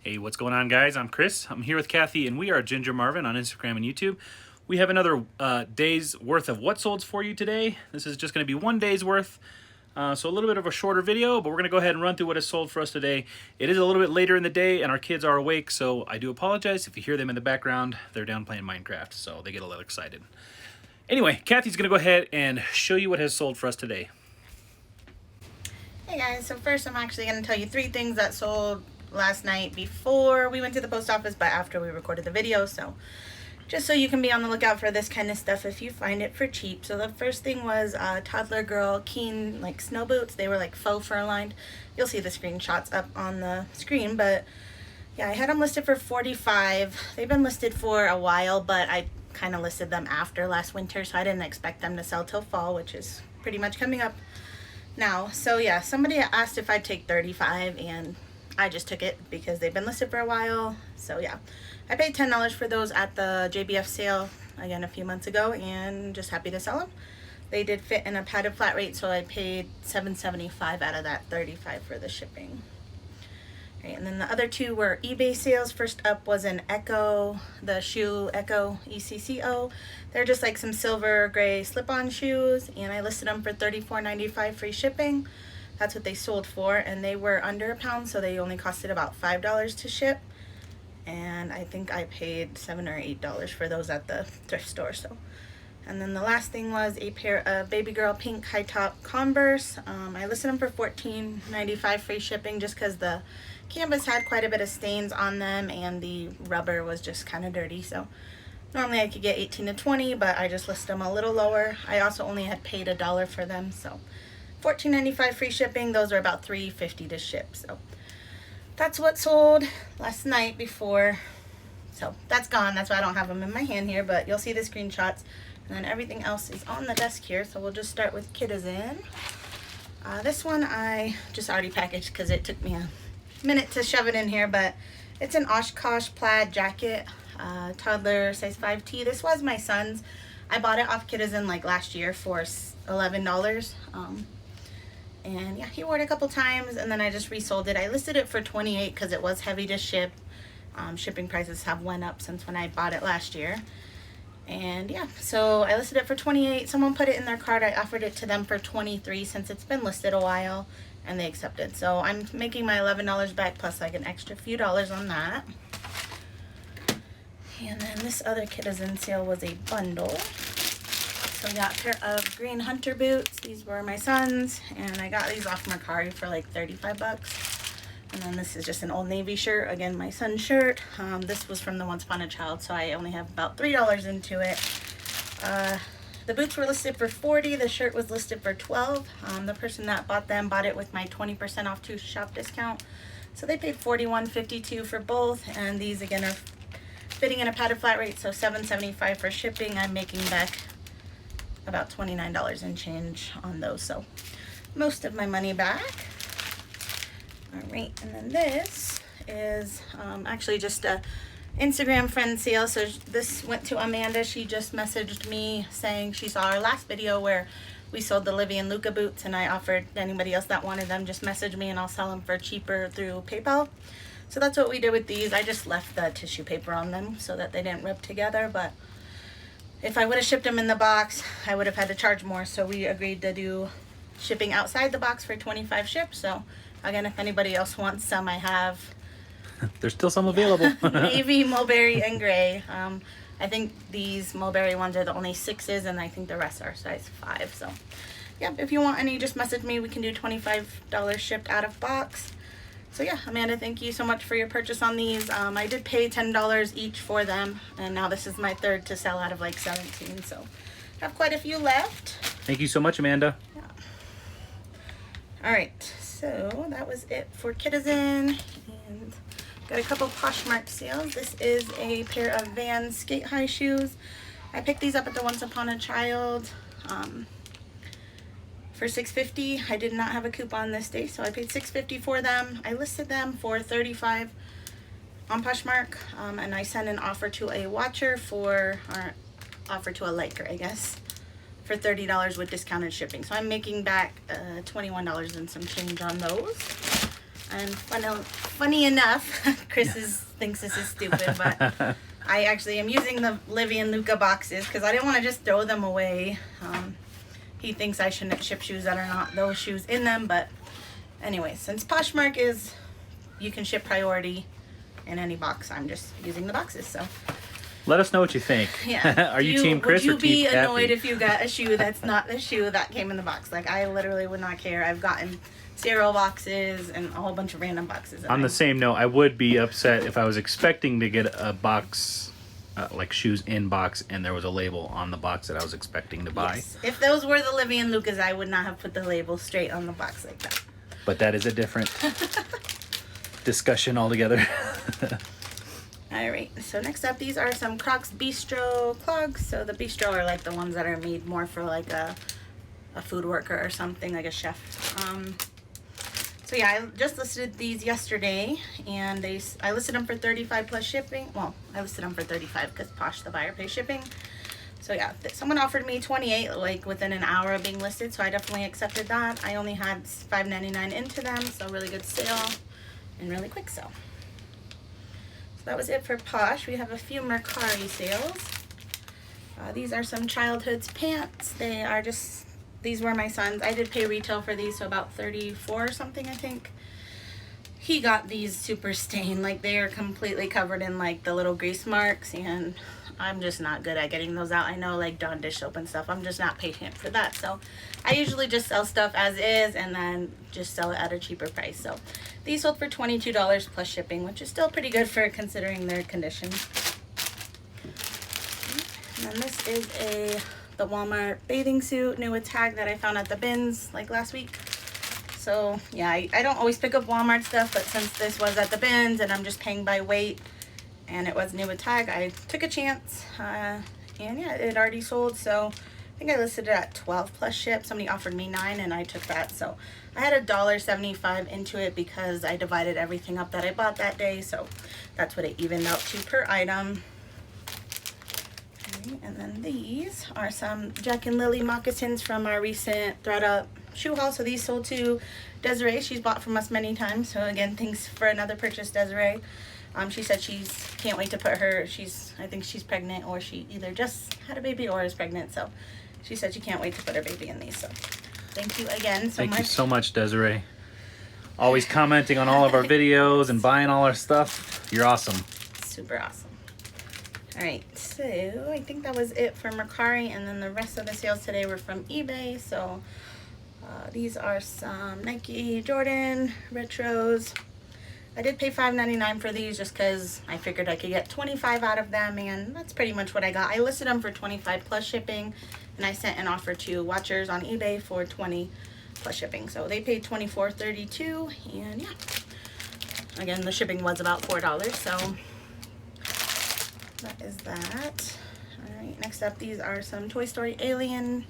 Hey, what's going on, guys? I'm Chris. I'm here with Kathy, and we are Ginger Marvin on Instagram and YouTube. We have another day's worth of what solds for you today. This is just going to be one day's worth, so a little bit of a shorter video, but we're going to go ahead and run through what is sold for us today. It is a little bit later in the day, and our kids are awake, so I do apologize if you hear them in the background. They're down playing Minecraft, so they get a little excited. Anyway, Kathy's going to go ahead and show you what has sold for us today. Hey guys, so first I'm actually going to tell you 3 things that sold last night before we went to the post office, but after we recorded the video, so just so you can be on the lookout for this kind of stuff if you find it for cheap. So the first thing was toddler girl Keen like snow boots. They were like faux fur lined. You'll see the screenshots up on the screen, but yeah, I had them listed for $45. They've been listed for a while, but I kind of listed them after last winter, so I didn't expect them to sell till fall, which is pretty much coming up now. So yeah, somebody asked if I'd take $35, and I just took it because they've been listed for a while. So yeah, I paid $10 for those at the JBF sale again a few months ago, and just happy to sell them. They did fit in a padded flat rate, so I paid $7.75 out of that $35 for the shipping. Right, and then the other 2 were eBay sales. First up was an Echo, the shoe Echo ECCO. They're just like some silver gray slip-on shoes, and I listed them for $34.95 free shipping. That's what they sold for, and they were under a pound, so they only costed about $5 to ship. And I think I paid $7 or $8 for those at the thrift store. So, and then the last thing was a pair of baby girl pink high top Converse. I listed them for $14.95 free shipping just because the canvas had quite a bit of stains on them and the rubber was just kind of dirty. So normally I could get 18 to 20, but I just listed them a little lower. I also only had paid $1 for them, so $14.95 free shipping. Those are about $3.50 to ship. So that's what sold last night before. So that's gone. That's why I don't have them in my hand here, but you'll see the screenshots. And then everything else is on the desk here. So we'll just start with Kitizen. This one I just already packaged because it took me a minute to shove it in here, but it's an Oshkosh plaid jacket, toddler size 5T. This was my son's. I bought it off Kitizen like last year for $11. And yeah, he wore it a couple times, and then I just resold it. I listed it for $28 because it was heavy to ship. Shipping prices have went up since when I bought it last year. And yeah, so I listed it for $28. Someone put it in their cart. I offered it to them for $23 since it's been listed a while, and they accepted. So I'm making my $11 back plus like an extra few dollars on that. And then this other Kitizen sale was a bundle. So I got a pair of green hunter boots. These were my son's, and I got these off Mercari for like $35. And then this is just an Old Navy shirt, again my son's shirt. This was from the Once Upon a Child, so I only have about $3 into it. The boots were listed for $40. The shirt was listed for $12. The person that bought them bought it with my 20% off 2 shop discount, so they paid $41.52 for both. And these again are fitting in a padded flat rate, so $7.75 for shipping. I'm making back about $29 and change on those, so most of my money back. All right, and then this is actually just a Instagram friend sale. So this went to Amanda. She just messaged me saying she saw our last video where we sold the Livy and Luca boots, and I offered anybody else that wanted them, just message me and I'll sell them for cheaper through PayPal. So that's what we did with these. I just left the tissue paper on them so that they didn't rip together, but if I would have shipped them in the box, I would have had to charge more. So we agreed to do shipping outside the box for $25 ships. So again, if anybody else wants some, I have There's still some available. navy, mulberry, and gray. I think these mulberry ones are the only 6s, and I think the rest are size 5. So yeah, if you want any, just message me. We can do $25 shipped out of box. So yeah, Amanda, thank you so much for your purchase on these. I did pay $10 each for them, and now this is my 3rd to sell out of like 17, so I have quite a few left. Thank you so much, Amanda. Yeah. All right, so that was it for Kitizen, and got a couple Poshmark sales. This is a pair of Vans skate high shoes. I picked these up at the Once Upon a Child for $6.50. I did not have a coupon this day, so I paid $6.50 for them. I listed them for $35 on Poshmark, and I sent an offer to a watcher or offer to a liker, I guess, for $30 with discounted shipping. So I'm making back $21 and some change on those. And funny enough, thinks this is stupid, but I actually am using the Livy and Luca boxes because I didn't want to just throw them away. He thinks I shouldn't ship shoes that are not those shoes in them, but anyway, since Poshmark is, you can ship priority in any box, I'm just using the boxes, so. Let us know what you think. Yeah. Are you Team Chris or Team Kathy? Would you be annoyed if you got a shoe that's not the shoe that came in the box? Like, I literally would not care. I've gotten cereal boxes and a whole bunch of random boxes. On the same note, I would be upset if I was expecting to get a box, like shoes in box, and there was a label on the box that I was expecting to buy. Yes. If those were the Livy and Lucas, I would not have put the label straight on the box like that. But that is a different discussion altogether. Alright, so next up, these are some Crocs Bistro clogs. So the Bistro are like the ones that are made more for like a food worker or something, like a chef. So yeah, I just listed these yesterday, and I listed them for $35 plus shipping. Well, I listed them for $35 because Posh, the buyer, pays shipping. So yeah, someone offered me $28 like within an hour of being listed, so I definitely accepted that. I only had $5.99 into them, so really good sale and really quick sale. So that was it for Posh. We have a few Mercari sales. These are some childhood's pants. These were my son's. I did pay retail for these, so about $34 or something, I think. He got these super stained, like they are completely covered in like the little grease marks, and I'm just not good at getting those out. I know, like Dawn dish soap and stuff, I'm just not patient for that. So I usually just sell stuff as is and then just sell it at a cheaper price. So these sold for $22 plus shipping, which is still pretty good for considering their condition. And then this is the Walmart bathing suit, new with tag, that I found at the bins like last week. So yeah, I don't always pick up Walmart stuff, but since this was at the bins and I'm just paying by weight and it was new with tag, I took a chance. And yeah, it already sold, so I think I listed it at 12 plus ship. Somebody offered me 9 and I took that. So I had $1.75 into it because I divided everything up that I bought that day. So that's what it evened out to per item. Okay, and then these are some Jack and Lily moccasins from our recent thread up shoe haul. So these sold to Desiree. She's bought from us many times. So again, thanks for another purchase, Desiree. She said she can't wait to put her, I think she's pregnant, or she either just had a baby or is pregnant. So she said she can't wait to put her baby in these. So thank you again so much. Thank you so much, Desiree. Always commenting on all of our videos and buying all our stuff. You're awesome. Super awesome. All right, so I think that was it for Mercari, and then the rest of the sales today were from eBay. So these are some Nike Jordan retros. I did pay $5.99 for these just because I figured I could get 25 out of them, and that's pretty much what I got. I listed them for 25 plus shipping, and I sent an offer to watchers on eBay for 20 plus shipping. So they paid $24.32, and yeah. Again, the shipping was about $4, so that is that. All right, next up, these are some Toy Story Alien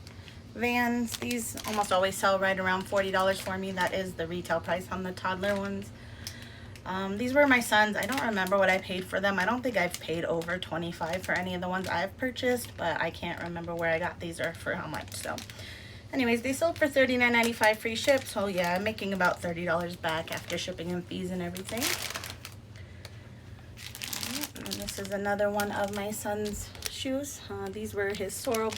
Vans. These almost always sell right around $40 for me. That is the retail price on the toddler ones. These were my son's. I don't remember what I paid for them. I don't think I've paid over $25 for any of the ones I've purchased, but I can't remember where I got these or for how much. So anyways, they sold for $39.95 free ship. So yeah, I'm making about $30 back after shipping and fees and everything. And then this is another one of my son's shoes. These were his Sorrel.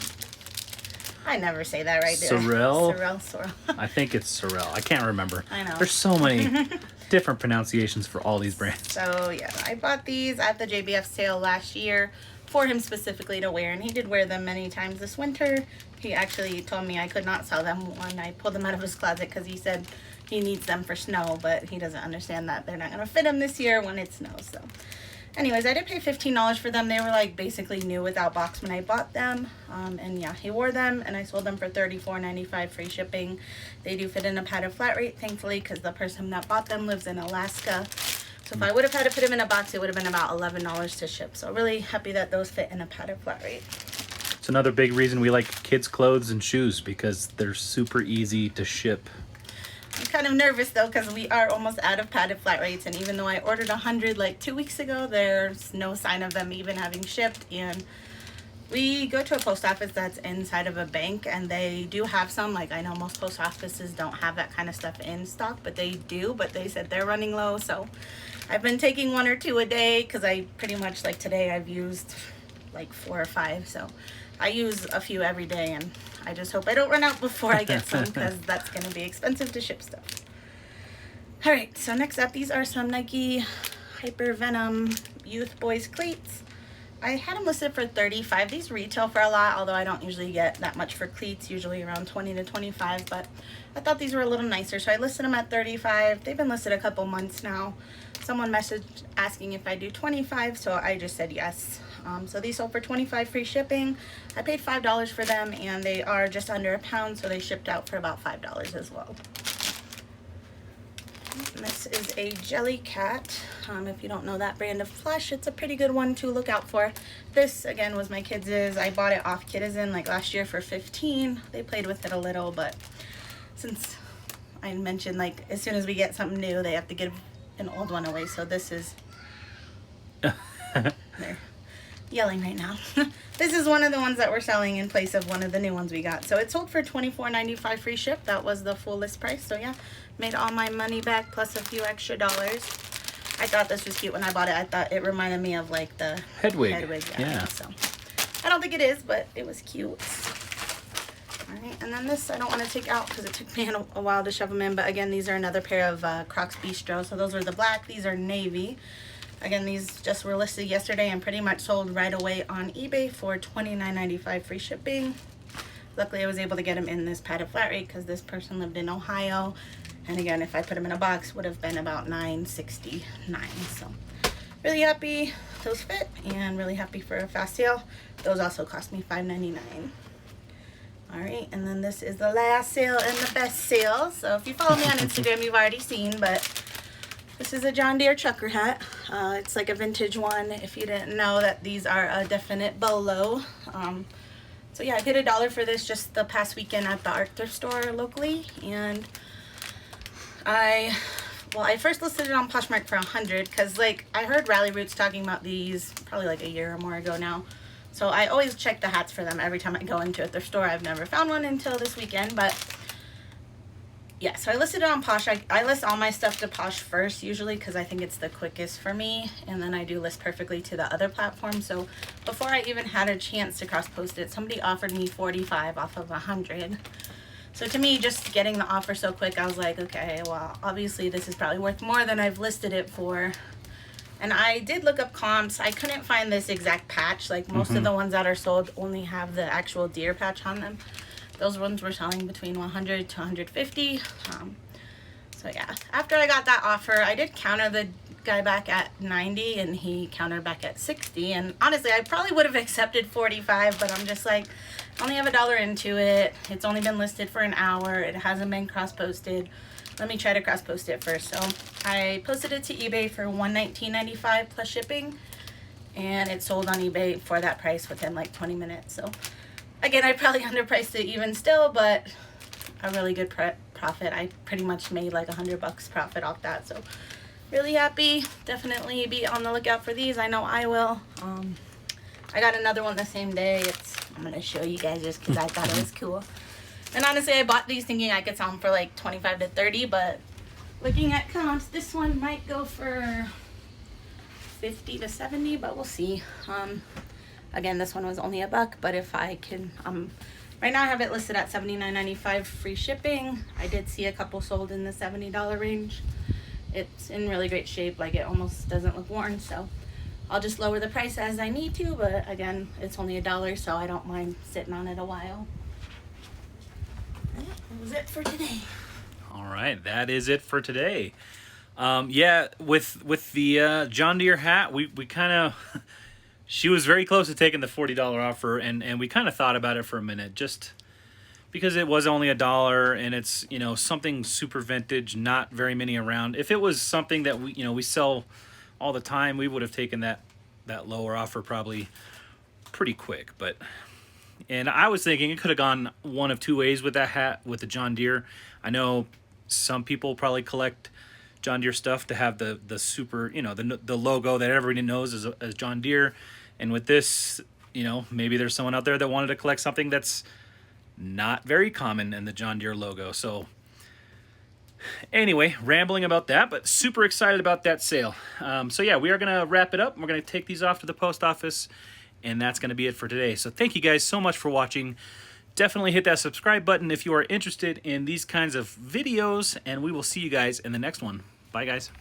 I never say that right there. Sorrel? Sorrel. I think it's Sorrel. I can't remember. I know. There's so many different pronunciations for all these brands. So yeah, I bought these at the JBF sale last year for him specifically to wear, and he did wear them many times this winter. He actually told me I could not sell them when I pulled them out of his closet because he said he needs them for snow, but he doesn't understand that they're not going to fit him this year when it snows. So anyways, I did pay $15 for them. They were like basically new without box when I bought them. And yeah, he wore them and I sold them for $34.95 free shipping. They do fit in a padded flat rate, thankfully, because the person that bought them lives in Alaska. So if I would have had to put them in a box, it would have been about $11 to ship. So really happy that those fit in a padded flat rate. It's another big reason we like kids' clothes and shoes, because they're super easy to ship. I'm kind of nervous though because we are almost out of padded flat rates, and even though I ordered 100 like 2 weeks ago, there's no sign of them even having shipped, and We go to a post office that's inside of a bank, and they do have some. Like, I know most post offices don't have that kind of stuff in stock, but they do. But they said they're running low, so I've been taking 1 or 2 a day, because I pretty much, like today, I've used like 4 or 5. So I use a few every day, and I just hope I don't run out before I get some, because that's going to be expensive to ship stuff. All right, so next up, these are some Nike Hyper Venom Youth Boys cleats. I had them listed for $35. These retail for a lot, although I don't usually get that much for cleats, usually around $20 to $25, but I thought these were a little nicer, so I listed them at $35. They've been listed a couple months now. Someone messaged asking if I do $25, so I just said yes. So these sold for $25 free shipping. I paid $5 for them, and they are just under a pound, so they shipped out for about $5 as well. And this is a Jelly Cat. If you don't know that brand of plush, it's a pretty good one to look out for. This, again, was my kids'. I bought it off Kitizen like last year for $15. They played with it a little, but since I mentioned, like, as soon as we get something new, they have to give an old one away. So this is... They're yelling right now. This is one of the ones that we're selling in place of one of the new ones we got. So it sold for $24.95 free ship. That was the full list price. So yeah, made all my money back plus a few extra dollars. I thought this was cute when I bought it. I thought it reminded me of like the Hedwig. Yeah. So I don't think it is, but it was cute. All right, and then this I don't want to take out because it took me a while to shove them in. But again, these are another pair of Crocs Bistro. So those are the black. These are navy. Again, these just were listed yesterday and pretty much sold right away on eBay for $29.95 free shipping. Luckily, I was able to get them in this padded flat rate because this person lived in Ohio. And again, if I put them in a box, would have been about $9.69. So really happy those fit and really happy for a fast sale. Those also cost me $5.99. All right, and then this is the last sale and the best sale. So if you follow me on Instagram, you've already seen, but this is a John Deere trucker hat. It's like a vintage one. If you didn't know that these are a definite bolo. So yeah, I paid $1 for this just the past weekend at the art thrift store locally. And I first listed it on Poshmark for $100 because like I heard Rally Roots talking about these probably like a year or more ago now. So I always check the hats for them every time I go into a thrift store. I've never found one until this weekend, but yeah, so I listed it on Posh. I list all my stuff to Posh first usually because I think it's the quickest for me, and then I do list perfectly to the other platform. So before I even had a chance to cross post it, somebody offered me $45 off of $100. So to me, just getting the offer so quick, I was like, okay, well, obviously this is probably worth more than I've listed it for. And I did look up comps. I couldn't find this exact patch. Like most of the ones that are sold only have the actual deer patch on them. Those ones were selling between $100 to $150. So yeah, after I got that offer, I did counter the guy back at $90 and he countered back at $60. And honestly, I probably would have accepted $45, but I'm just like, I only have $1 into it. It's only been listed for an hour. It hasn't been cross-posted. Let me try to cross-post it first. So I posted it to eBay for $119.95 plus shipping, and it sold on eBay for that price within like 20 minutes. So again, I probably underpriced it even still, but a really good profit. I pretty much made like $100 profit off that. So really happy. Definitely be on the lookout for these. I know I will. I got another one the same day. I'm going to show you guys just because I thought it was cool. And honestly, I bought these thinking I could sell them for like 25 to 30, but looking at comps, this one might go for 50 to 70, but we'll see. Again, this one was only $1, but if I can, right now I have it listed at $79.95 free shipping. I did see a couple sold in the $70 range. It's in really great shape, like it almost doesn't look worn, so I'll just lower the price as I need to, but again, it's only $1, so I don't mind sitting on it a while. That was it for today. All right, that is it for today. Yeah, with the John Deere hat, we kind of... She was very close to taking the $40 offer, and we kind of thought about it for a minute, just because it was only $1 and it's, you know, something super vintage, not very many around. If it was something that we sell all the time, we would have taken that lower offer probably pretty quick. And I was thinking it could have gone one of two ways with that hat, with the John Deere. I know some people probably collect John Deere stuff to have the super, the logo that everybody knows as John Deere. And with this, you know, maybe there's someone out there that wanted to collect something that's not very common in the John Deere logo. So anyway, rambling about that, but super excited about that sale. So yeah, we are going to wrap it up. We're going to take these off to the post office, and that's going to be it for today. So thank you guys so much for watching. Definitely hit that subscribe button if you are interested in these kinds of videos, and we will see you guys in the next one. Bye, guys.